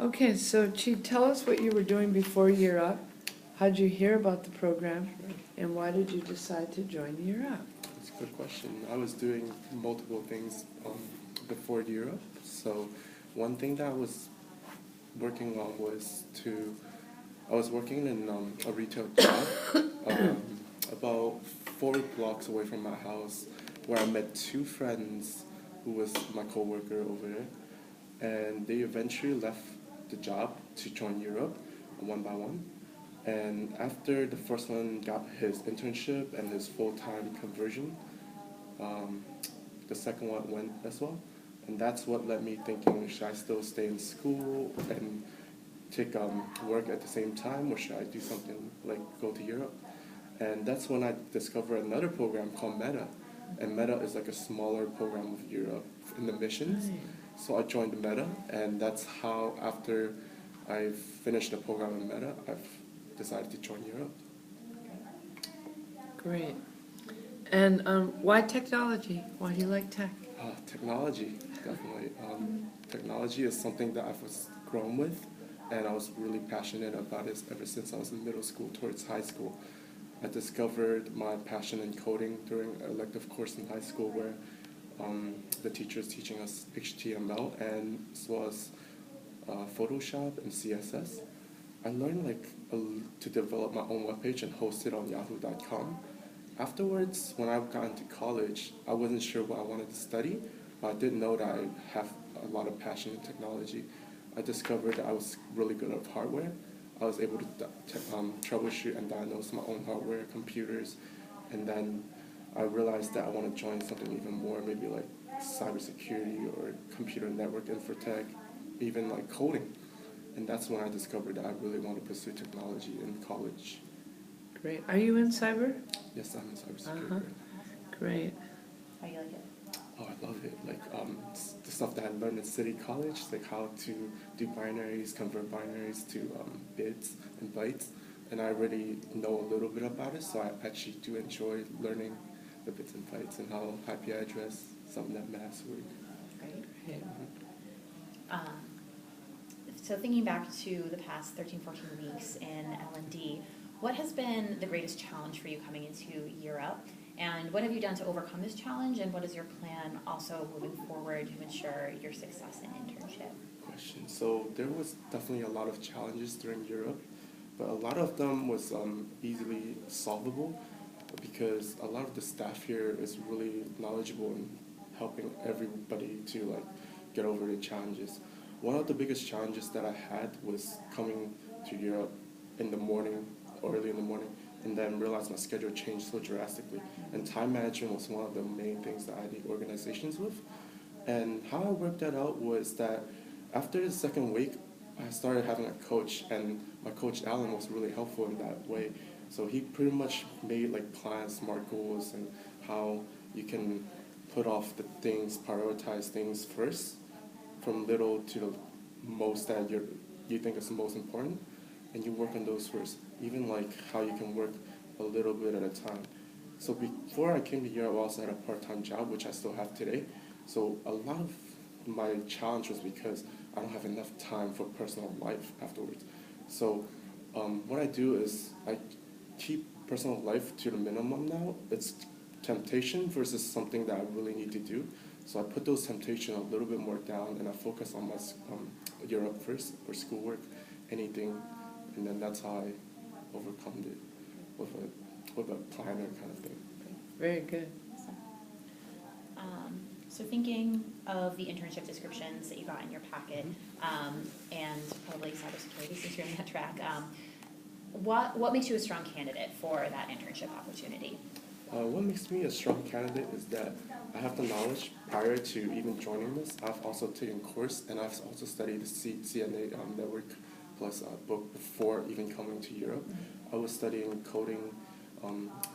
Okay, so Chi, tell us what you were doing before Year Up. How'd you hear about the program, and why did you decide to join Year Up? That's a good question. I was doing multiple things before Europe. So one thing that I was working on was I was working in a retail job um, about 4 blocks away from my house, where I met two friends who was my coworker over there, and they eventually left the job to join Europe one by one. And after the first one got his internship and his full-time conversion, um, the second one went as well. And that's what led me thinking, should I still stay in school and take work at the same time, or should I do something like go to Europe? And that's when I discovered another program called META. And META is like a smaller program of Europe in the missions. Right. So I joined the META, and that's how, after I finished the program in META, I've decided to join Europe. Great. And why technology? Why do you like tech? Technology, definitely. Technology is something that I was grown with, and I was really passionate about it ever since I was in middle school towards high school. I discovered my passion in coding during an elective course in high school where the teacher is teaching us HTML and as well as Photoshop and CSS. I learned to develop my own webpage and host it on yahoo.com. Afterwards, when I got into college, I wasn't sure what I wanted to study, but I did know that I have a lot of passion in technology. I discovered that I was really good at hardware. I was able to troubleshoot and diagnose my own hardware, computers, and then I realized that I want to join something even more, maybe like cybersecurity or computer network infotech, even like coding. And that's when I discovered that I really want to pursue technology in college. Great. Are you in cyber? Yes, I'm in cybersecurity. Uh-huh. Great. How do you like it? Oh, I love it. Like the stuff that I learned in City College, like how to do binaries, convert binaries to bits and bytes. And I already know a little bit about it, so I actually do enjoy learning the bits and bytes and how IP address, subnet masks work. Great. Great. Um, so thinking back to the past 13, 14 weeks in L&D, what has been the greatest challenge for you coming into Europe? And what have you done to overcome this challenge? And what is your plan also moving forward to ensure your success in internship? Question. So there was definitely a lot of challenges during Europe, but a lot of them was easily solvable because a lot of the staff here is really knowledgeable in helping everybody to like get over the challenges. One of the biggest challenges that I had was coming to Europe in the morning, early in the morning, and then realized my schedule changed so drastically. And time management was one of the main things that I need organizations with. And how I worked that out was that after the second week, I started having a coach, and my coach Alan was really helpful in that way. So he pretty much made like plans, SMART goals, and how you can put off the things, prioritize things first, from little to the most that you think is the most important, and you work on those first. Even like how you can work a little bit at a time. So before I came to Europe, I also had a part-time job, which I still have today. So a lot of my challenge was because I don't have enough time for personal life afterwards. So what I do is I keep personal life to the minimum now. It's temptation versus something that I really need to do. So I put those temptations a little bit more down, and I focus on my Europe first, or schoolwork, anything, and then that's how I overcome it with a planner kind of thing. Very good. So thinking of the internship descriptions that you got in your packet, and probably cybersecurity since you're on that track, what makes you a strong candidate for that internship opportunity? What makes me a strong candidate is that I have the knowledge prior to even joining this. I've also taken a course, and I've also studied the CNA network plus book before even coming to Europe. I was studying coding,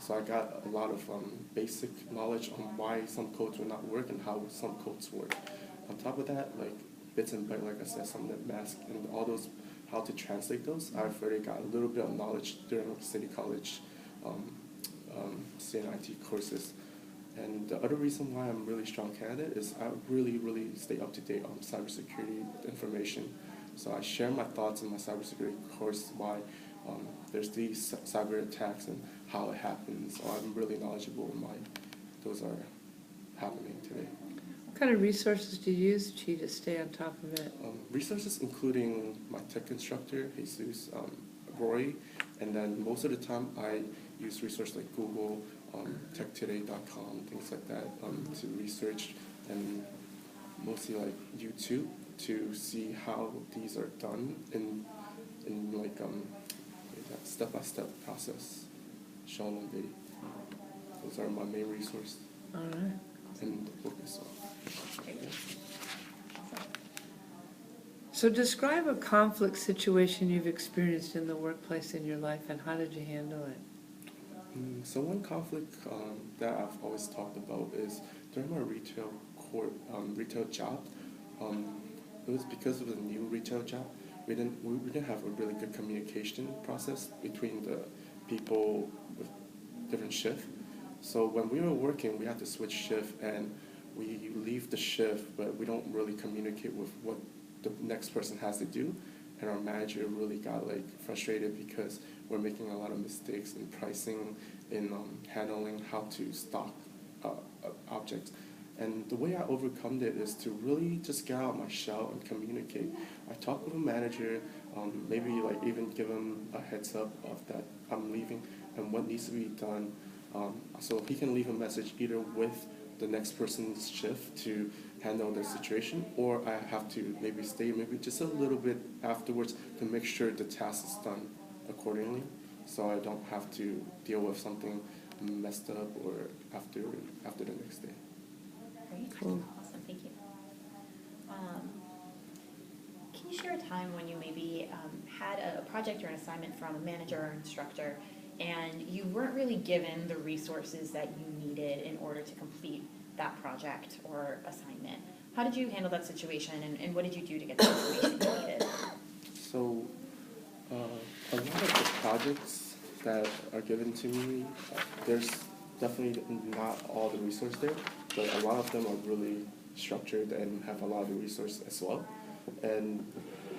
so I got a lot of basic knowledge on why some codes will not work and how some codes work. On top of that, like bits and bytes, like I said, some net mask and all those, how to translate those, I've already got a little bit of knowledge during City College CNIT courses. And the other reason why I'm really strong candidate is I really stay up to date on cybersecurity information. So I share my thoughts in my cybersecurity course, why there's these cyber attacks and how it happens. So I'm really knowledgeable in why those are happening today. What kind of resources do you use, Chi, to stay on top of it? Resources including my tech instructor, Jesus, Roy, and then most of the time I use resources like Google, techtoday.com, things like that, to research, and mostly like YouTube to see how these are done in like that step-by-step process shown on video. Those are my main resources. All right. And the book as well. Great. Awesome. So describe a conflict situation you've experienced in the workplace in your life, and how did you handle it? So one conflict that I've always talked about is during my retail job. It was because of the new retail job. We didn't have a really good communication process between the people with different shifts. So when we were working, we had to switch shift, and we leave the shift, but we don't really communicate with what the next person has to do. And our manager really got like frustrated because we're making a lot of mistakes in pricing, in handling how to stock objects. And the way I overcome it is to really just get out of my shell and communicate. I talk with a manager, maybe like even give him a heads up of that I'm leaving and what needs to be done. So he can leave a message either with the next person's shift to handle the situation, or I have to maybe stay maybe just a little bit afterwards to make sure the task is done accordingly, so I don't have to deal with something messed up or after the next day. Great. Cool. Awesome. Thank you. Can you share a time when you maybe had a project or an assignment from a manager or instructor, and you weren't really given the resources that you needed in order to complete that project or assignment? How did you handle that situation, and what did you do to get the information you needed? So a lot of the projects that are given to me, there's definitely not all the resources there, but a lot of them are really structured and have a lot of the resources as well. And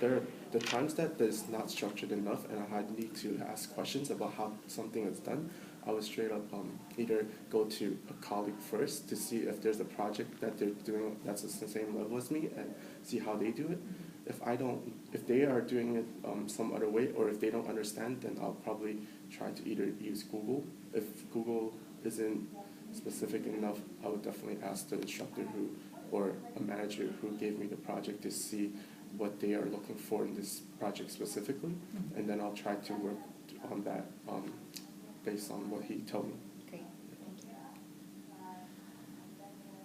there are the times that there's not structured enough and I need to ask questions about how something is done, I would straight up either go to a colleague first to see if there's a project that they're doing that's the same level as me and see how they do it. If they are doing it some other way, or if they don't understand, then I'll probably try to either use Google. If Google isn't specific enough, I would definitely ask the instructor or a manager who gave me the project to see what they are looking for in this project specifically, and then I'll try to work on that based on what he told me. Great, thank you.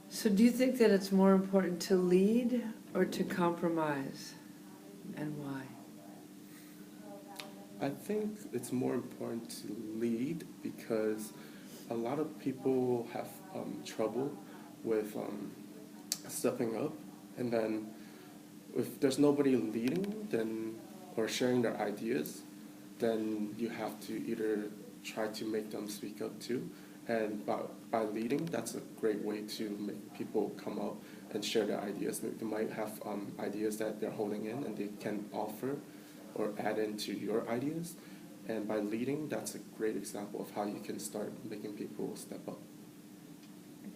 So do you think that it's more important to lead or to compromise, and why? I think it's more important to lead because a lot of people have trouble with stepping up, and then if there's nobody leading or sharing their ideas, then you have to either try to make them speak up too. And by leading, that's a great way to make people come out and share their ideas. They might have ideas that they're holding in and they can offer or add into your ideas. And by leading, that's a great example of how you can start making people step up.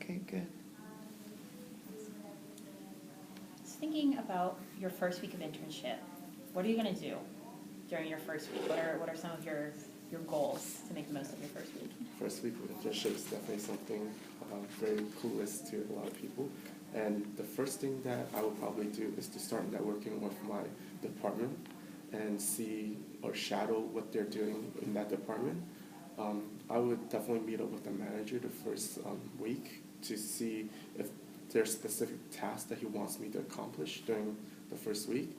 Okay, good. So thinking about your first week of internship, what are you going to do during your first week? What are some of your goals to make the most of your first week? First week of internship is definitely something very clueless to a lot of people. And the first thing that I would probably do is to start networking with my department and see or shadow what they're doing in that department. I would definitely meet up with the manager the first week to see if there's specific tasks that he wants me to accomplish during the first week.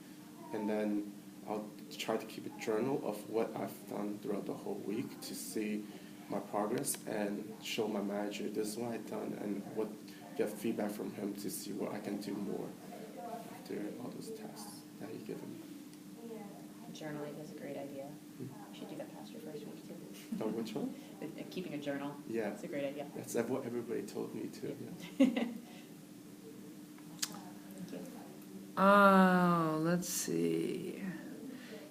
And then I'll try to keep a journal of what I've done throughout the whole week to see my progress and show my manager this is what I've done and get feedback from him to see what I can do more after all those tasks that he given me. Journaling is a great idea. You should do that past your first week too. Oh, which one? Keeping a journal. Yeah. It's a great idea. That's what everybody told me too. Yeah. Thank you. Oh, let's see.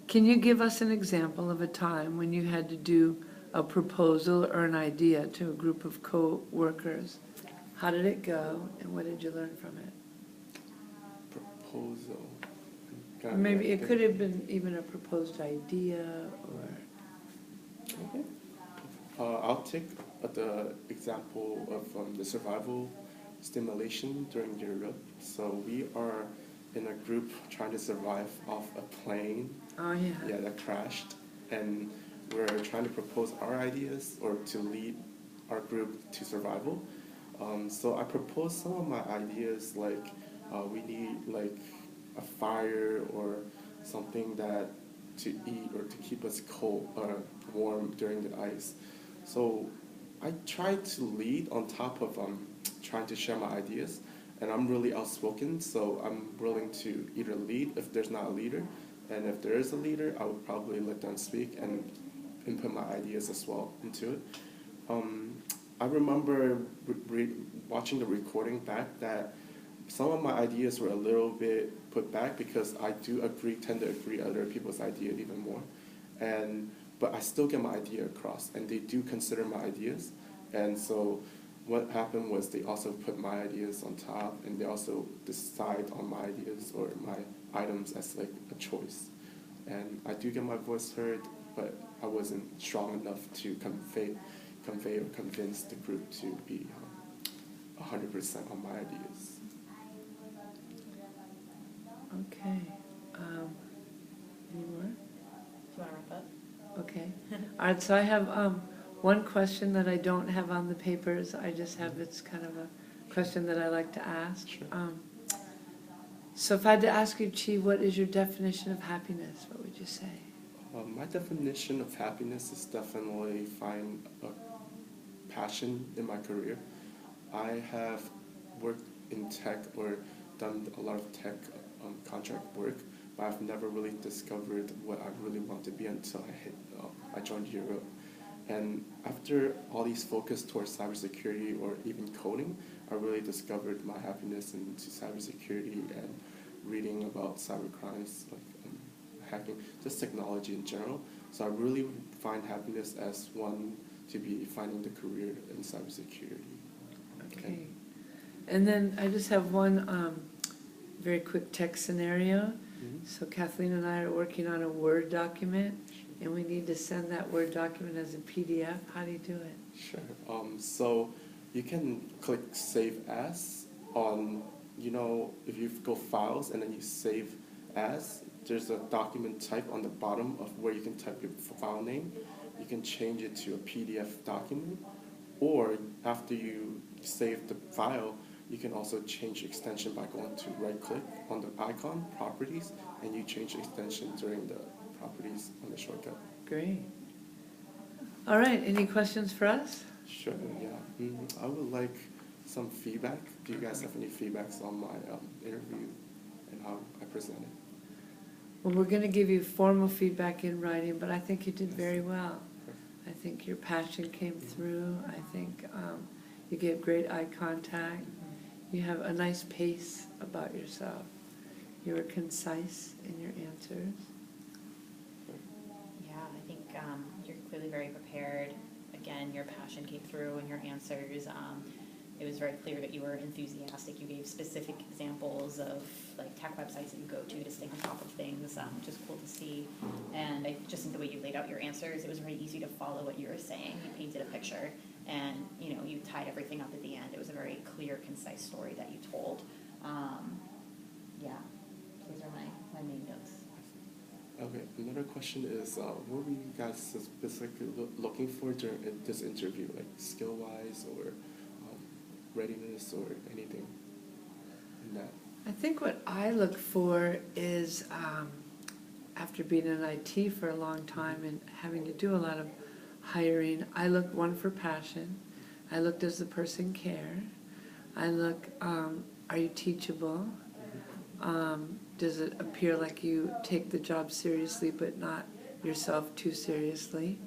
Can you give us an example of a time when you had to do a proposal or an idea to a group of co-workers? How did it go, and what did you learn from it? Proposal. Or maybe it could have been even a proposed idea, or Okay. I'll take the example of the survival stimulation during Europe. So we are in a group trying to survive off a plane, oh yeah. that crashed, and we're trying to propose our ideas or to lead our group to survival. So I proposed some of my ideas, like we need like a fire or something that to eat or to keep us cold or warm during the ice. So I tried to lead on top of trying to share my ideas, and I'm really outspoken, so I'm willing to either lead if there's not a leader, and if there is a leader, I would probably let them speak and input my ideas as well into it. I remember watching the recording back that some of my ideas were a little bit put back because I do tend to agree other people's idea even more, but I still get my idea across, and they do consider my ideas, and so what happened was they also put my ideas on top, and they also decide on my ideas or my items as like a choice, and I do get my voice heard, but I wasn't strong enough to convey or convince the group to be 100% on my ideas. Okay. Any more? Do you want to wrap up? Okay. All right, so I have one question that I don't have on the papers. I just have, it's kind of a question that I like to ask. Sure. So if I had to ask you, Chi, what is your definition of happiness? What would you say? My definition of happiness is definitely find a passion in my career. I have worked in tech or done a lot of tech contract work, but I've never really discovered what I really want to be until I joined Europe. And after all these focus towards cybersecurity or even coding, I really discovered my happiness into cybersecurity and reading about cybercrimes, like hacking, just technology in general. So I really find happiness as one to be finding the career in cybersecurity. Okay. And then I just have one very quick tech scenario. Mm-hmm. So Kathleen and I are working on a Word document, and we need to send that Word document as a PDF. How do you do it? Sure. So you can click Save As on, if you go Files and then you Save As, there's a document type on the bottom of where you can type your file name. You can change it to a PDF document, or after you save the file, you can also change extension by going to right-click on the icon, Properties, and you change the extension during the Properties on the shortcut. Great. All right, any questions for us? Sure, yeah. I would like some feedback. Do you guys have any feedbacks on my interview and how I presented? Well, we're going to give you formal feedback in writing, but I think you did very well. I think your passion came through. I think you gave great eye contact. You have a nice pace about yourself. You were concise in your answers. Yeah, I think you're clearly very prepared. Again, your passion came through in your answers. It was very clear that you were enthusiastic. You gave specific examples of like tech websites that you go to stay on top of things, which is cool to see. And I just think the way you laid out your answers, it was very easy to follow what you were saying. You painted a picture, and you tied everything up at the end. It was a very clear, concise story that you told. Yeah, those are my main notes. Okay, another question is, what were you guys specifically looking for during this interview, like skill-wise or readiness or anything in that? I think what I look for is, after being in IT for a long time and having to do a lot of hiring, I look, one, for passion. I look, does the person care? I look, are you teachable? Does it appear like you take the job seriously but not yourself too seriously?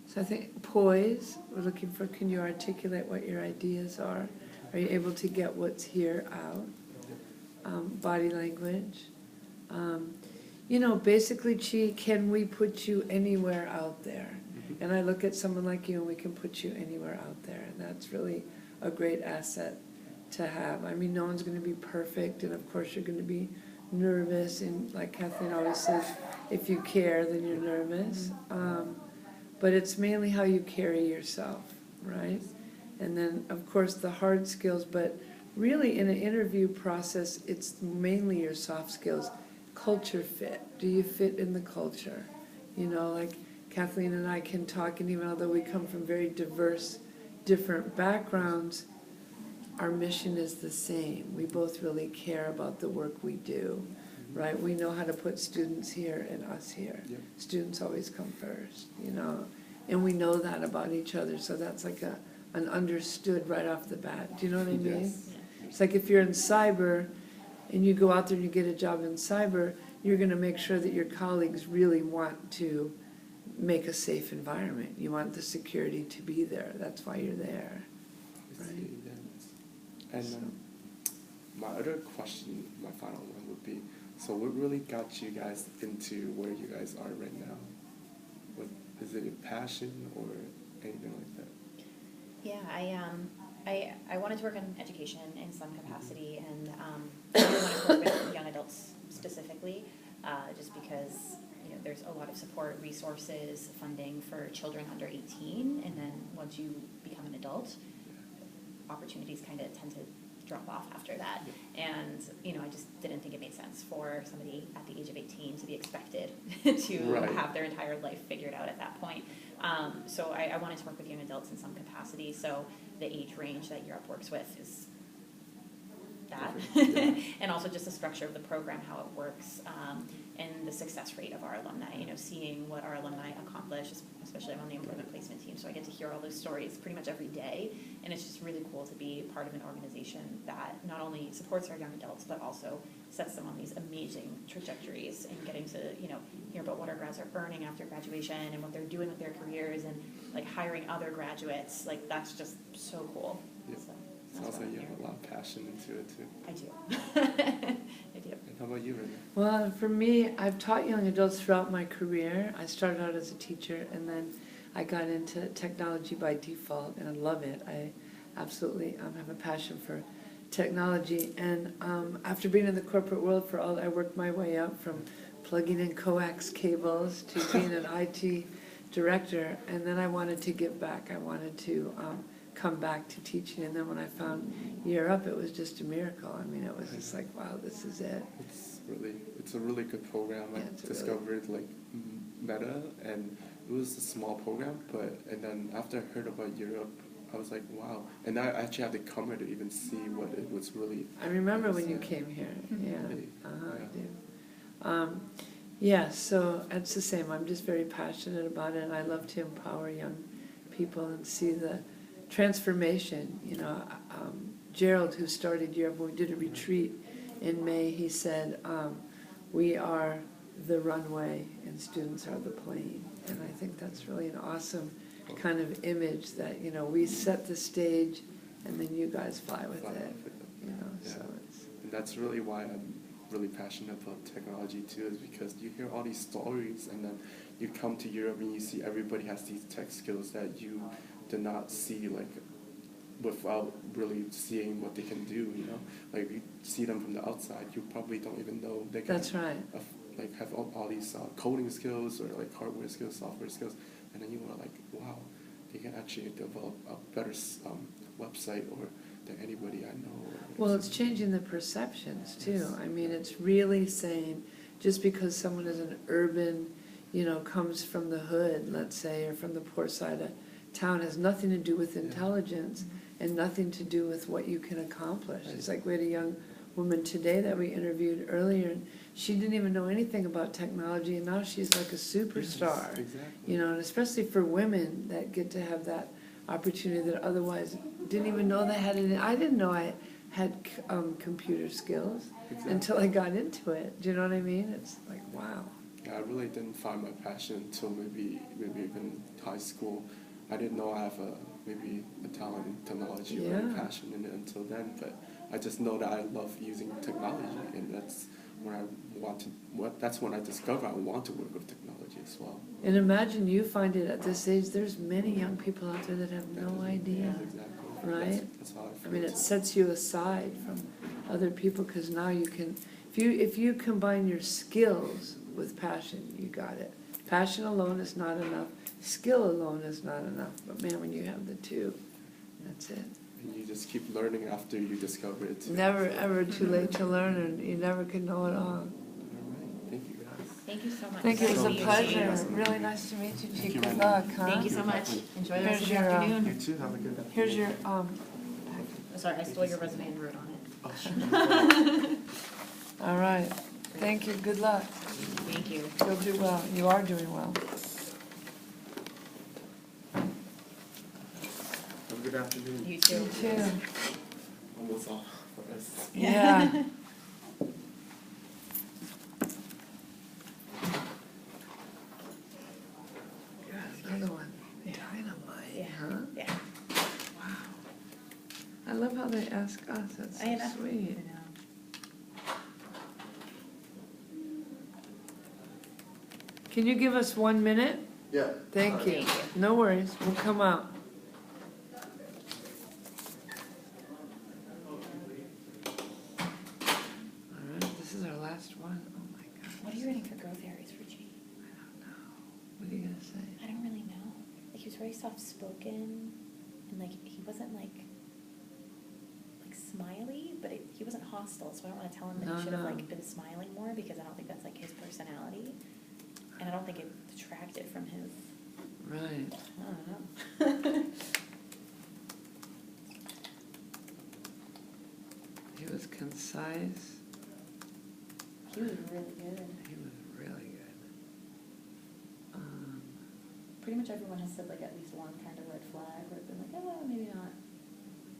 So I think poise, we're looking for, can you articulate what your ideas are? Are you able to get what's here out? body language. You know, basically, Chi, can we put you anywhere out there? Mhm. And I look at someone like you and we can put you anywhere out there. And that's really a great asset to have. I mean, no one's going to be perfect. And of course, you're going to be nervous. And like Kathleen always says, if you care, then you're nervous. But it's mainly how you carry yourself, right? And then, of course, the hard skills. But really, in an interview process, it's mainly your soft skills. Culture fit. Do you fit in the culture? You know, like Kathleen and I can talk, and even although we come from very diverse, different backgrounds, our mission is the same. We both really care about the work we do, right? We know how to put students here and us here. Yep. Students always come first, you know, and we know that about each other, so that's like an understood right off the bat. Do you know what I mean? Yes. It's like if you're in cyber, and you go out there and you get a job in cyber, you're going to make sure that your colleagues really want to make a safe environment. You want the security to be there. That's why you're there. I Right. see, yes. And my other question, my final one would be, so what really got you guys into where you guys are right now? What, is it a passion or anything like that? Yeah, I wanted to work in education in some capacity, and I really wanted to work with young adults specifically, just because, you know, there's a lot of support, resources, funding for children under 18, and then once you become an adult, opportunities kind of tend to drop off after that. And, you know, I just didn't think it made sense for somebody at the age of 18 to be expected to Right. have their entire life figured out at that point. So I wanted to work with young adults in some capacity, so the age range that Europe works with is that. Yeah. And also just the structure of the program, how it works, and the success rate of our alumni, you know, seeing what our alumni accomplish, especially I'm on the employment placement team, so I get to hear all those stories pretty much every day, and it's just really cool to be part of an organization that not only supports our young adults, but also sets them on these amazing trajectories, and getting to, you know, hear about what our grads are earning after graduation and what they're doing with their careers, and like hiring other graduates, like that's just so cool. Yeah. So, Sounds that's like what you I'm have a lot of passion into it too. I do. I do. And how about you, Renee? Well, for me, I've taught young adults throughout my career. I started out as a teacher, and then I got into technology by default, and I love it. I absolutely have a passion for technology. And after being in the corporate world I worked my way up from plugging in coax cables to being an IT director, and then I wanted to give back. I wanted to come back to teaching, and then when I found Year Up, it was just a miracle. I mean, it was just like, wow, this is it. It's a really good program. Yeah, I it's a discovered like Meta, and it was a small program, and then after I heard about Europe, I was like, wow. And I actually had to come here to even see what it was really. I remember when you came here. Yeah, Really? I do. Yeah, so it's the same. I'm just very passionate about it, and I love to empower young people and see the transformation. You know, Gerald, who started Europe, when we did a retreat in May, he said, we are the runway and students are the plane. And I think that's really an awesome kind of image that, you know, we set the stage and then you guys fly with it. You know, Yeah. so it's... And that's really why I'm really passionate about technology too, is because you hear all these stories, and then you come to Europe and you see everybody has these tech skills that you did not see, like, without really seeing what they can do, you know? Like, you see them from the outside, you probably don't even know they can That's right. like have all these coding skills, or like hardware skills, software skills, and then you are like, wow, they can actually develop a better website or than anybody I know. Well, it's changing the perceptions too. Yes. I mean, it's really saying just because someone is an urban, you know, comes from the hood, let's say, or from the poor side of town, has nothing to do with intelligence and nothing to do with what you can accomplish. Right. It's like we had a young woman today that we interviewed earlier, and she didn't even know anything about technology, and now she's like a superstar. Yes, exactly. You know, and especially for women that get to have that opportunity that otherwise didn't even know they had it. I didn't know I had computer skills until I got into it. Do you know what I mean? It's like, wow. Yeah, I really didn't find my passion until maybe even high school. I didn't know I have maybe a talent in technology or a Yeah. passion in it until then, but I just know that I love using technology, and that's when I want to. That's when I discover I want to work with technology as well. And imagine you find it at this age, there's many young people out there that have no idea, Exactly. right? That's how I feel. I mean, it sets you aside from other people, because now you can, if you combine your skills with passion, you got it. Passion alone is not enough, skill alone is not enough, but man, when you have the two, that's it. And you just keep learning after you discover it too. Never ever too late to learn, and you never can know it all. All right. Thank you guys. Thank you so much. Thank you, it was a Nice to meet you, pleasure, Chief. really nice to meet you, Thank Chief, you, good Randy. luck, huh? Thank you so much. Enjoy the rest of Here's your your, afternoon. You too. Have a good afternoon. Here's your, Oh, sorry, I stole your resume and wrote on it. Oh, sure. all right, thank you, good luck, Thank you. you'll do well, you are doing well. Have a good afternoon. You too. You too. Almost off for us. Yeah. Got another one. Dynamite, Yeah. huh? Yeah. Wow. I love how they ask us, that's I know. so sweet. I know. Can you give us 1 minute? Yeah. Thank you. Thank you. No worries, we'll come out. All right, this is our last one. Oh my God. What are you writing for growth areas for G? I don't know. What are you gonna say? I don't really know. Like, he was very soft-spoken, and like, he wasn't like smiley, but he wasn't hostile, so I don't wanna tell him that No, he should have no. like been smiling more, because I don't think that's like his personality. And I don't think it detracted from his, Right. I don't know. He was concise. He was really good. He was really good. Pretty much everyone has said like at least one kind of red flag, or been like, oh, maybe not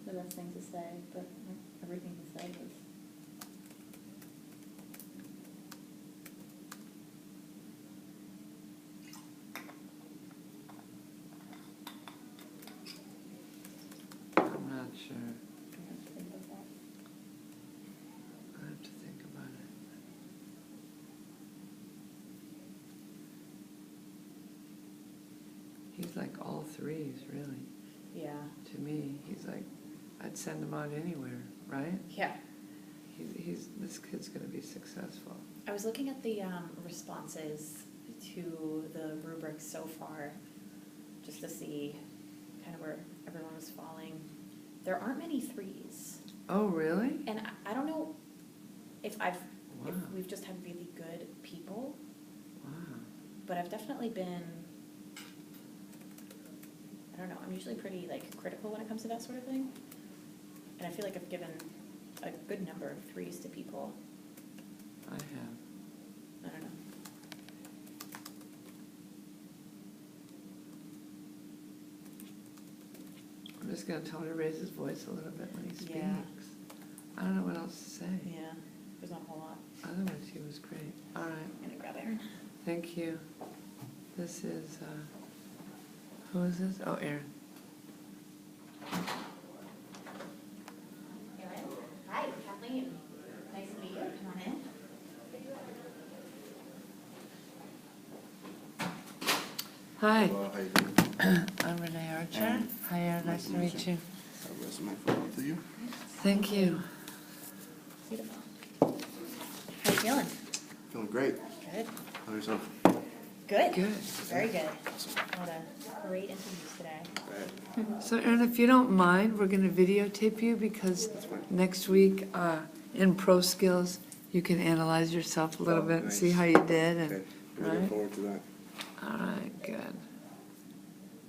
the best thing to say, but like, everything he said was. I'm not sure. I have to think about that. I have to think about it. He's like all threes, really. Yeah. To me, he's like, I'd send him out anywhere, right? Yeah. This kid's gonna be successful. I was looking at the responses to the rubrics so far, just to see kind of where everyone was falling. There aren't many threes, Oh, really? and I don't know if Wow. we've just had really good people, Wow. but I've definitely been, I don't know, I'm usually pretty like critical when it comes to that sort of thing, and I feel like I've given a good number of threes to people. I have. I don't know. I'm just gonna tell him to raise his voice a little bit when he speaks. Yeah. I don't know what else to say. Yeah, there's not a whole lot. Otherwise, he was great. All right. I'm gonna grab Aaron. Thank you. This is, who is this? Oh, Aaron. Aaron? Hi, Kathleen. Nice to meet you. Come on in. Hi, Hello, how you doing? I'm Renee Archer. Aaron. Hi, Aaron, nice to meet you. A resume for both of you. Thank you. Beautiful. How you feeling? Feeling great. Good. How yourself? Good. Good. Very good. Awesome. A lot of great interviews today. Great. So Aaron, if you don't mind, we're gonna videotape you because That's fine. next week, in Pro Skills, you can analyze yourself a little Oh, bit and see nice. how you did Okay. and, Looking right? forward to that. All right, good.